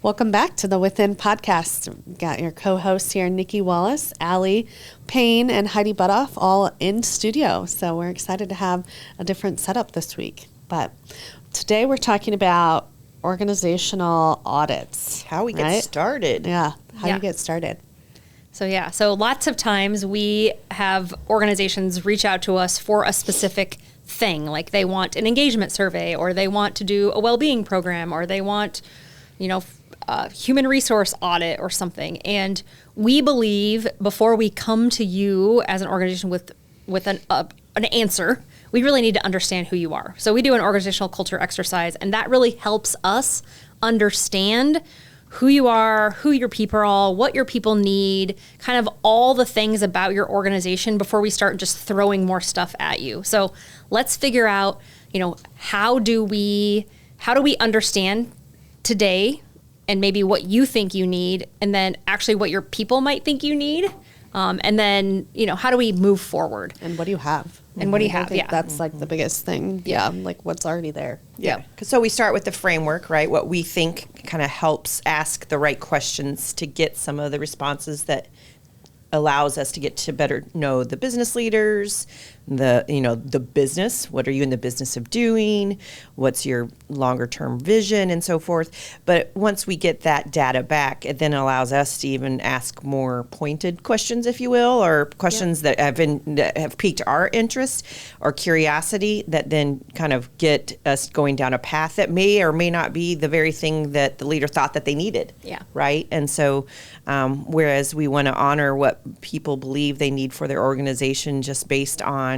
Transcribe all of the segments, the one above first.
Welcome back to the Within podcast. We've got your co-hosts here, Nikki Wallace, Allie Payne, and Heidi Butoff, all in studio. So we're excited to have a different setup this week. But today we're talking about organizational audits. How we get started. Yeah, how you get started. So lots of times we have organizations reach out to us for a specific thing, like they want an engagement survey, or they want to do a wellbeing program, or they want, a human resource audit or something. And we believe before we come to you as an organization with an answer, we really need to understand who you are. So we do an organizational culture exercise, and that really helps us understand who you are, who your people are, what your people need, kind of all the things about your organization before we start just throwing more stuff at you. So let's figure out, how do we understand today and maybe what you think you need, and then actually what your people might think you need. And then, how do we move forward? And what do you have? And what do you have? Yeah. That's like the biggest thing. Yeah. Like what's already there. Yeah. So we start with the framework, right? What we think kind of helps ask the right questions to get some of the responses that allows us to get to better know the business leaders, the business. What are you in the business of doing? What's your longer term vision and so forth? But once we get that data back, it then allows us to even ask more pointed questions, if you will, or questions that have piqued our interest or curiosity that then kind of get us going down a path that may or may not be the very thing that the leader thought that they needed. Yeah. Right. And so whereas we want to honor what people believe they need for their organization just based on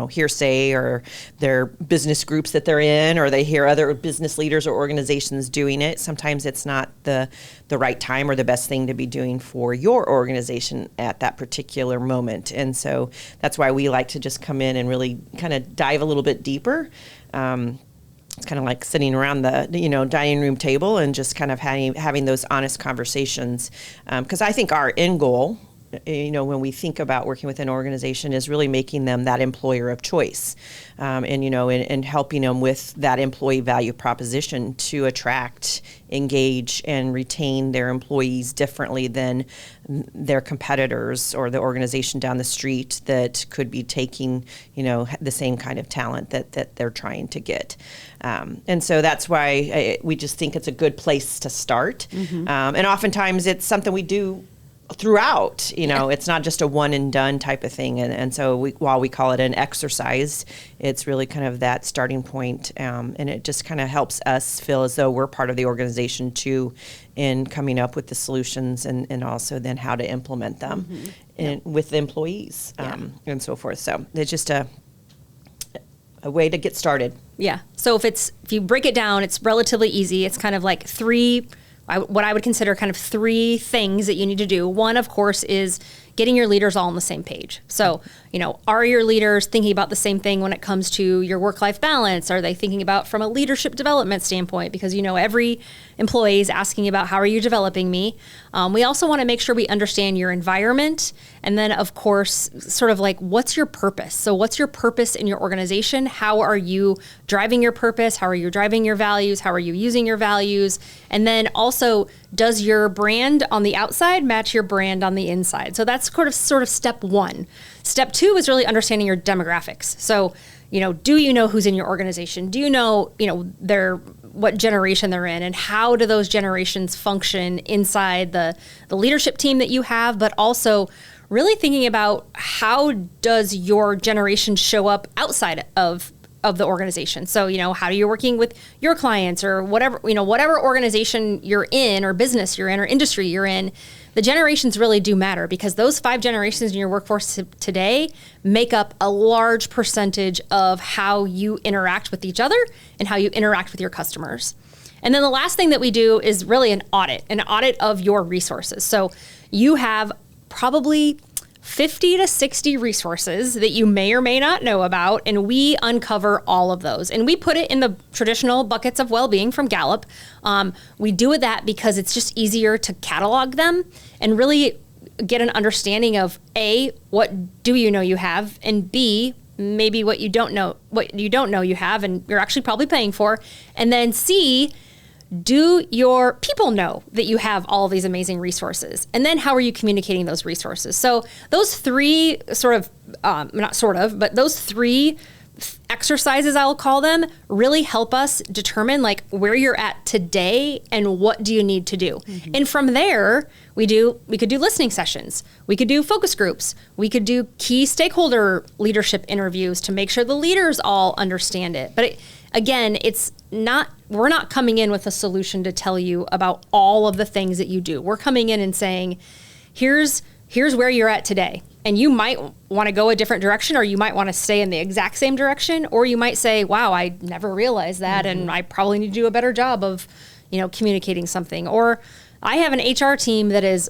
hearsay or their business groups that they're in, or they hear other business leaders or organizations doing it. Sometimes it's not the right time or the best thing to be doing for your organization at that particular moment. And so that's why we like to just come in and really kind of dive a little bit deeper. It's kind of like sitting around the dining room table and just kind of having those honest conversations. Because I think our end goal, when we think about working with an organization, is really making them that employer of choice, and helping them with that employee value proposition to attract, engage, and retain their employees differently than their competitors or the organization down the street that could be taking, the same kind of talent that they're trying to get. And so that's why we just think it's a good place to start. Mm-hmm. And oftentimes it's something we do throughout, it's not just a one and done type of thing. And so while we call it an exercise, it's really kind of that starting point. And it just kind of helps us feel as though we're part of the organization too, in coming up with the solutions and also then how to implement them with the employees and so forth. So it's just a way to get started. Yeah. So if you break it down, it's relatively easy. It's kind of like what I would consider kind of three things that you need to do. One, of course, is getting your leaders all on the same page. So, are your leaders thinking about the same thing when it comes to your work-life balance? Are they thinking about from a leadership development standpoint? Because, every employee is asking about how are you developing me? We also want to make sure we understand your environment. And then, of course, sort of like, what's your purpose? So what's your purpose in your organization? How are you driving your purpose? How are you driving your values? How are you using your values? And then also, does your brand on the outside match your brand on the inside? So that's sort of step one. Step two is really understanding your demographics. So, do you know who's in your organization? Do you know, what generation they're in, and how do those generations function inside the leadership team that you have, but also really thinking about how does your generation show up outside of the organization. So, how are you working with your clients or whatever organization you're in or business you're in or industry you're in, the generations really do matter, because those 5 generations in your workforce today make up a large percentage of how you interact with each other and how you interact with your customers. And then the last thing that we do is really an audit of your resources. So you have probably 50 to 60 resources that you may or may not know about, and we uncover all of those. And we put it in the traditional buckets of well-being from Gallup. We do that because it's just easier to catalog them and really get an understanding of A, what do you know you have, and B, maybe what you don't know you have and you're actually probably paying for, and then C, do your people know that you have all these amazing resources? And then how are you communicating those resources? So those three those three exercises, I'll call them, really help us determine like where you're at today and what do you need to do. Mm-hmm. And from there, we could do listening sessions. We could do focus groups. We could do key stakeholder leadership interviews to make sure the leaders all understand it. But we're not coming in with a solution to tell you about all of the things that you do. We're coming in and saying, here's where you're at today. And you might want to go a different direction, or you might want to stay in the exact same direction, or you might say, wow, I never realized that, mm-hmm. and I probably need to do a better job of, communicating something. Or I have an HR team that is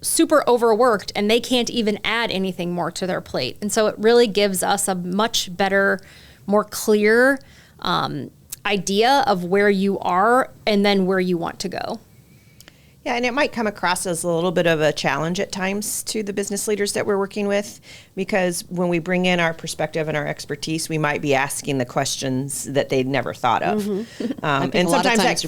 super overworked and they can't even add anything more to their plate. And so it really gives us a much better, more clear idea of where you are and then where you want to go. Yeah, and it might come across as a little bit of a challenge at times to the business leaders that we're working with, because when we bring in our perspective and our expertise, we might be asking the questions that they'd never thought of. Mm-hmm. And sometimes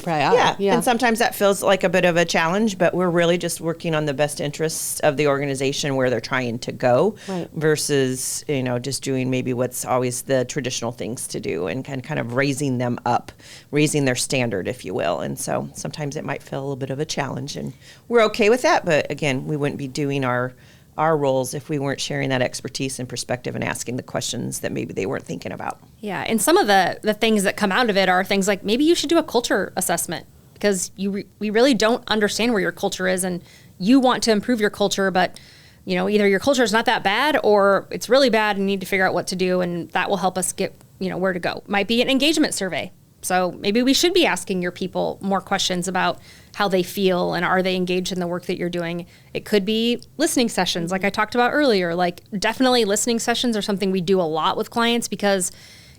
and sometimes that feels like a bit of a challenge, but we're really just working on the best interests of the organization where they're trying to go, right, versus just doing maybe what's always the traditional things to do, and kind of raising them up, raising their standard, if you will. And so sometimes it might feel a little bit of a challenge. And we're okay with that, but again, we wouldn't be doing our roles if we weren't sharing that expertise and perspective and asking the questions that maybe they weren't thinking about. Yeah, and some of the things that come out of it are things like maybe you should do a culture assessment, because we really don't understand where your culture is, and you want to improve your culture, but either your culture is not that bad or it's really bad and you need to figure out what to do, and that will help us get where to go. Might be an engagement survey. So maybe we should be asking your people more questions about how they feel and are they engaged in the work that you're doing. It could be listening sessions, like I talked about earlier. Like, definitely listening sessions are something we do a lot with clients, because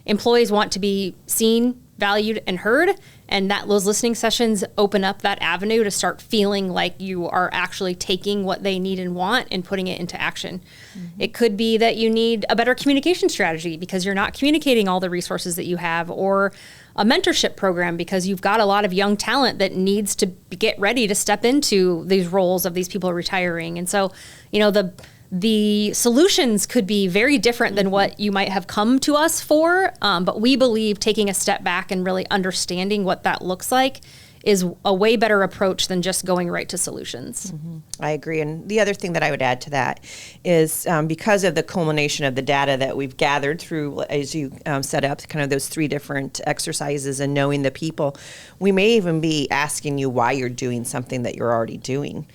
employees want to be seen, valued, and heard, and those listening sessions open up that avenue to start feeling like you are actually taking what they need and want and putting it into action. Mm-hmm. It could be that you need a better communication strategy because you're not communicating all the resources that you have, or a mentorship program because you've got a lot of young talent that needs to get ready to step into these roles of these people retiring. And so, the solutions could be very different than what you might have come to us for, but we believe taking a step back and really understanding what that looks like is a way better approach than just going right to solutions. Mm-hmm. I agree. And the other thing that I would add to that is because of the culmination of the data that we've gathered through, as you set up, kind of those three different exercises and knowing the people, we may even be asking you why you're doing something that you're already doing.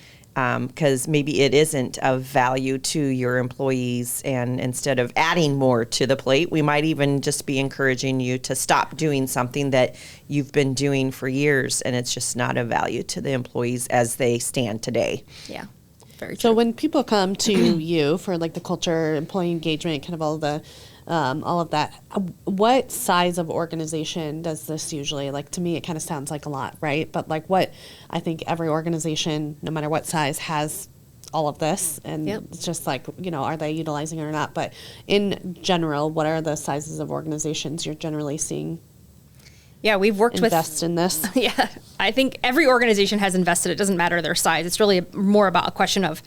Because maybe it isn't of value to your employees, and instead of adding more to the plate, we might even just be encouraging you to stop doing something that you've been doing for years, and it's just not of value to the employees as they stand today. Yeah, very true. So when people come to you for like the culture, employee engagement, kind of all of that, what size of organization does this usually, like, to me, it kind of sounds like a lot, right? But like I think every organization, no matter what size, has all of this, and yep, it's just like, are they utilizing it or not? But in general, what are the sizes of organizations you're generally seeing? Yeah, we've worked invest in this. Yeah, I think every organization has invested. It doesn't matter their size. It's really more about a question of,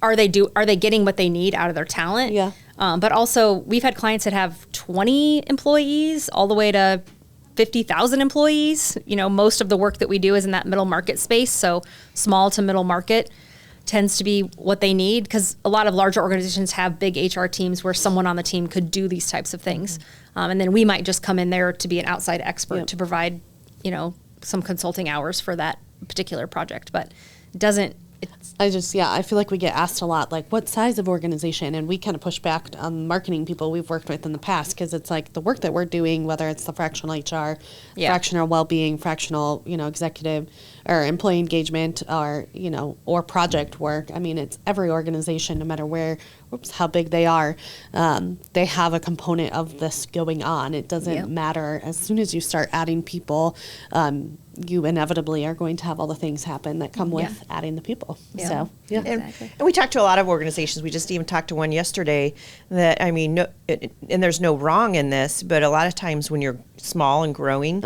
are they getting what they need out of their talent? Yeah. But also, we've had clients that have 20 employees all the way to 50,000 employees. Most of the work that we do is in that middle market space. So small to middle market tends to be what they need, because a lot of larger organizations have big HR teams where someone on the team could do these types of things. Mm-hmm. And then we might just come in there to be an outside expert, yep, to provide, some consulting hours for that particular project. But it doesn't... I feel like we get asked a lot, like, what size of organization? And we kind of push back on marketing people we've worked with in the past, because it's like the work that we're doing, whether it's the fractional HR, fractional wellbeing, fractional, executive or employee engagement, or, or project work. I mean, it's every organization, no matter where how big they are, they have a component of this going on. It doesn't matter. As soon as you start adding people, you inevitably are going to have all the things happen that come with adding the people. Yeah. So, Exactly. And we talked to a lot of organizations. We just even talked to one yesterday that, I mean, and there's no wrong in this, but a lot of times when you're small and growing,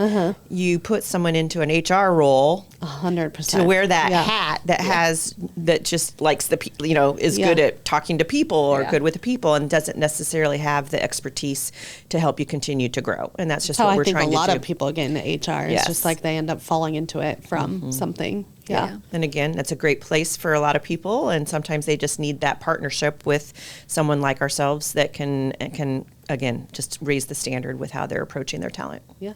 you put someone into an HR role 100% to wear that hat that has, that just likes the people, you know, is good at talking to people or good with the people and doesn't necessarily have the expertise to help you continue to grow. And that's just what we're trying to do. I think a lot of people get into HR. It's just like they end up falling into it from something. Yeah. And again, that's a great place for a lot of people. And sometimes they just need that partnership with someone like ourselves that can again, just raise the standard with how they're approaching their talent. Yeah.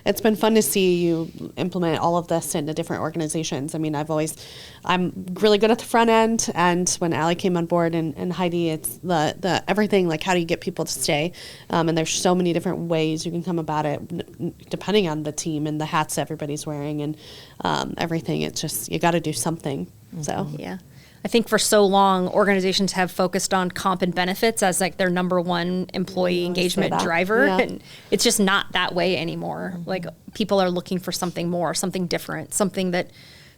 It's been fun to see you implement all of this into different organizations. I mean, I'm really good at the front end, and when Allie came on board and Heidi, it's the everything, like how do you get people to stay? And there's so many different ways you can come about it depending on the team and the hats everybody's wearing and everything. It's just, you got to do something. So, yeah. I think for so long, organizations have focused on comp and benefits as like their number one employee engagement driver. Yeah. And it's just not that way anymore. Like people are looking for something more, something different, something that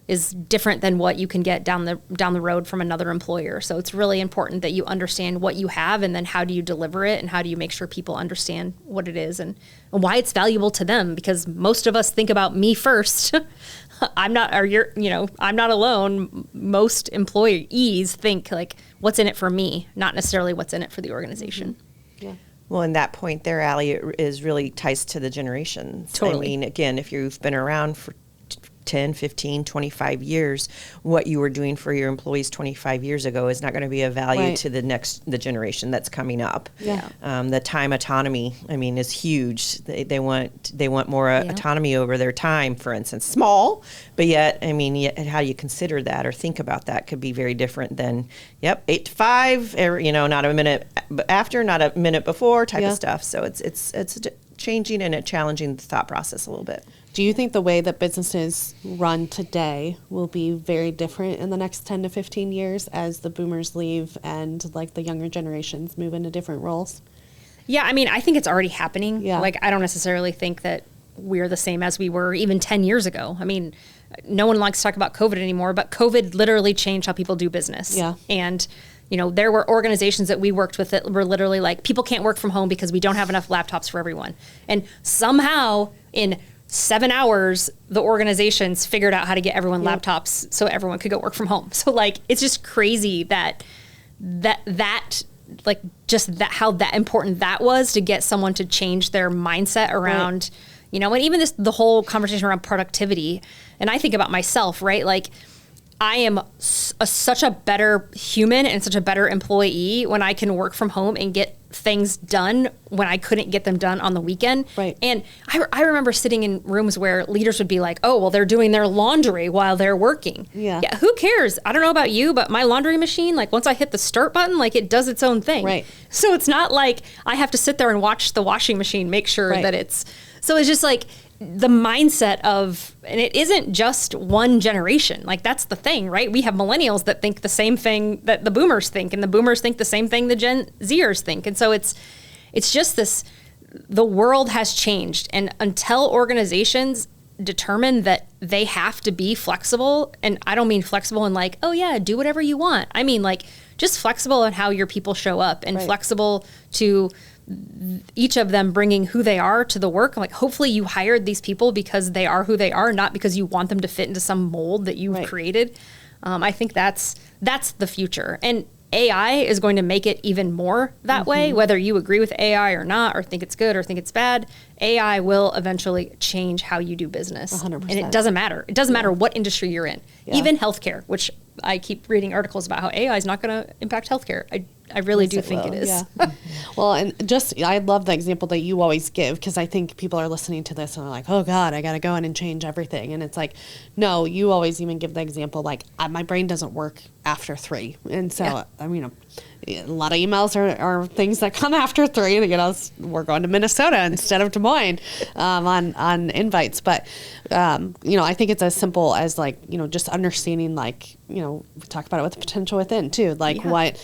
is different than what you can get down the road from another employer. So it's really important that you understand what you have and then how do you deliver it and how do you make sure people understand what it is and why it's valuable to them, because most of us think about me first. I'm not alone. Most employees think like, what's in it for me, not necessarily what's in it for the organization. yeah. Well, and that point there, Allie, is really ties to the generations. Totally. I mean, again, if you've been around for 10, 15, 25 years, what you were doing for your employees 25 years ago is not going to be of value to the generation that's coming up. Yeah. The time autonomy, I mean, is huge. They want more autonomy over their time, for instance. Small, but yet how you consider that or think about that could be very different than 8 to 5, not a minute after, not a minute before type of stuff. So it's changing and challenging the thought process a little bit. Do you think the way that businesses run today will be very different in the next 10 to 15 years as the boomers leave and like the younger generations move into different roles? Yeah, I mean, I think it's already happening. Yeah. Like, I don't necessarily think that we're the same as we were even 10 years ago. I mean, no one likes to talk about COVID anymore, but COVID literally changed how people do business. Yeah. And there were organizations that we worked with that were literally like, people can't work from home because we don't have enough laptops for everyone. And somehow in 7 hours, the organizations figured out how to get everyone laptops so everyone could go work from home. So like, it's just crazy that how that important that was to get someone to change their mindset around, and even the whole conversation around productivity. And I think about myself, right? Like, I am such a better human and such a better employee when I can work from home and get things done when I couldn't get them done on the weekend. Right. And I remember sitting in rooms where leaders would be like, oh, well, they're doing their laundry while they're working. Yeah. Who cares? I don't know about you, but my laundry machine, like once I hit the start button, like it does its own thing. Right. So it's not like I have to sit there and watch the washing machine, make sure that it's, so it's just like, the mindset of, and it isn't just one generation. Like that's the thing, right? We have millennials that think the same thing that the boomers think, and the boomers think the same thing the Gen Zers think. And so it's just this, the world has changed. And until organizations determine that they have to be flexible, and I don't mean flexible in like, oh yeah, do whatever you want. I mean like just flexible in how your people show up and flexible to each of them bringing who they are to the work. Like hopefully you hired these people because they are who they are, not because you want them to fit into some mold that you've created. I think that's the future. And AI is going to make it even more that way, whether you agree with AI or not, or think it's good or think it's bad. AI will eventually change how you do business. 100%. And it doesn't matter. It doesn't matter what industry you're in, even healthcare, which I keep reading articles about how AI is not going to impact healthcare. I really do think it is. Yeah. Well, and I love the example that you always give, because I think people are listening to this and they're like, oh God, I got to go in and change everything. And it's like, no, you always even give the example, like my brain doesn't work after 3. And so, I mean, a lot of emails are things that come after 3. We're going to Minnesota instead of Des Moines on invites. But, I think it's as simple as like, just understanding, like, we talk about it with the potential within too. Like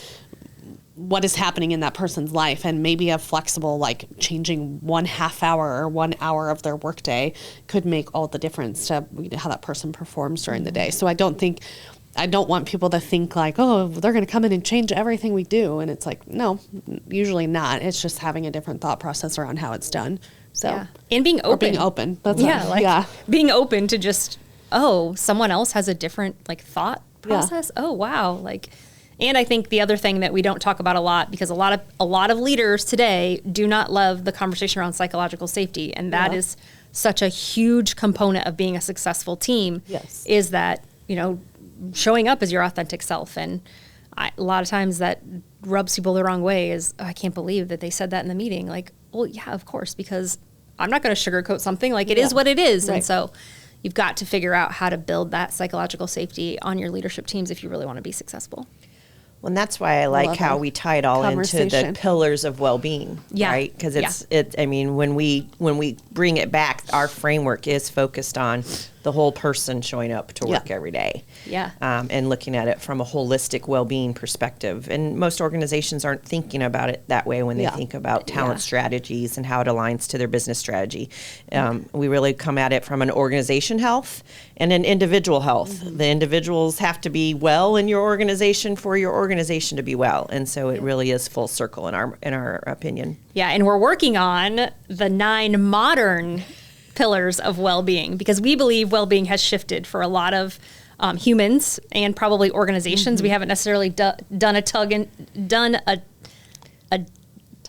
what is happening in that person's life, and maybe a flexible, like changing 1/2 hour or 1 hour of their workday could make all the difference to how that person performs during the day. So I don't want people to think like, oh, they're going to come in and change everything we do. And it's like, no, usually not. It's just having a different thought process around how it's done. So, and being open. That's being open to just, oh, someone else has a different like thought process. Oh, wow. And I think the other thing that we don't talk about a lot, because a lot of leaders today do not love the conversation around psychological safety. And that is such a huge component of being a successful team, is that, showing up as your authentic self. And a lot of times that rubs people the wrong way is, oh, I can't believe that they said that in the meeting. Like, well, yeah, of course, because I'm not going to sugarcoat something. Like, it is what it is. Right. And so you've got to figure out how to build that psychological safety on your leadership teams if you really want to be successful. Well, and that's why I like how we tie it all into the pillars of well-being, right? Because I mean, when we bring it back, our framework is focused on the whole person showing up to work every day. And looking at it from a holistic well-being perspective. And most organizations aren't thinking about it that way when they think about talent strategies and how it aligns to their business strategy. We really come at it from an organization health and an individual health. The individuals have to be well in your organization for your organization to be well. And so it really is full circle in our opinion. Yeah, and we're working on the 9 modern pillars of well-being, because we believe well-being has shifted for a lot of humans and probably organizations. We haven't necessarily done a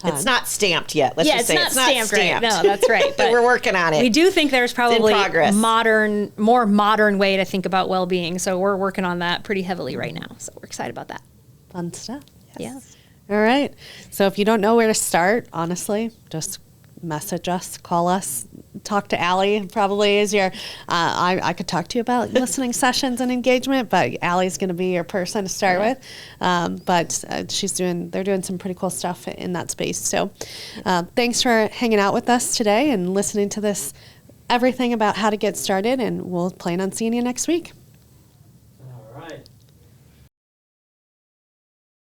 it's not stamped yet. Let's just say it's not stamped. Right. No, that's right. But we're working on it. We do think there's probably more modern way to think about well-being. So we're working on that pretty heavily right now. So we're excited about that. Fun stuff. Yes. All right. So if you don't know where to start, honestly, just message us, call us, talk to Allie. Probably is your, I could talk to you about listening sessions and engagement, but Allie's going to be your person to start with. But they're doing some pretty cool stuff in that space. So thanks for hanging out with us today and listening to everything about how to get started, and we'll plan on seeing you next week.